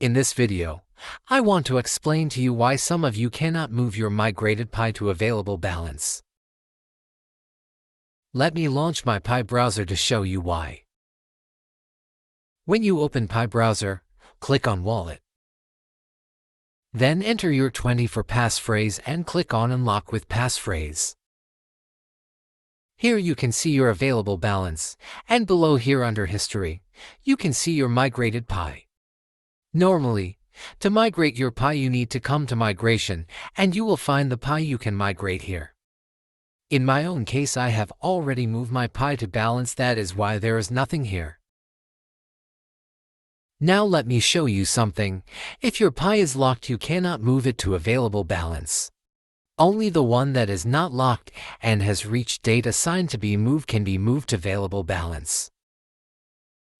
In this video, I want to explain to you why some of you cannot move your migrated Pi to available balance. Let me launch my Pi browser to show you why. When you open Pi browser, click on Wallet. Then enter your 24 passphrase and click on Unlock with passphrase. Here you can see your available balance, and below here under History, you can see your migrated Pi. Normally, to migrate your Pi you need to come to Migration, and you will find the Pi you can migrate here. In my own case I have already moved my Pi to balance, that is why there is nothing here. Now let me show you something. If your Pi is locked you cannot move it to available balance. Only the one that is not locked and has reached date assigned to be moved can be moved to available balance.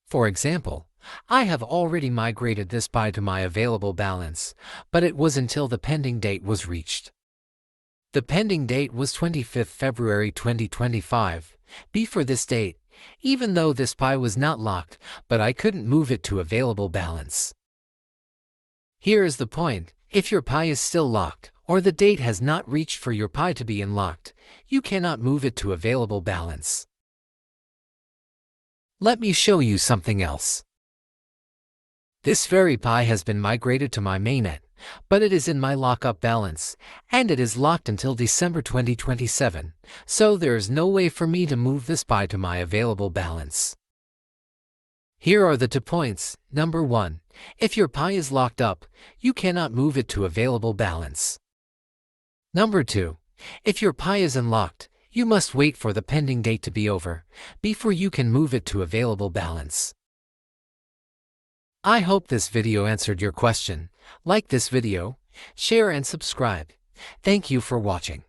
For example, I have already migrated this Pi to my available balance, but it was until the pending date was reached. The pending date was 25th February 2025. Before this date, even though this Pi was not locked, but I couldn't move it to available balance. Here is the point: if your Pi is still locked, or the date has not reached for your Pi to be unlocked, you cannot move it to available balance. Let me show you something else. This very Pi has been migrated to my mainnet, but it is in my lockup balance, and it is locked until December 2027, so there is no way for me to move this Pi to my available balance. Here are the 2 points. Number 1. If your Pi is locked up, you cannot move it to available balance. Number 2. If your Pi is unlocked, you must wait for the pending date to be over before you can move it to available balance. I hope this video answered your question. Like this video, share and subscribe. Thank you for watching.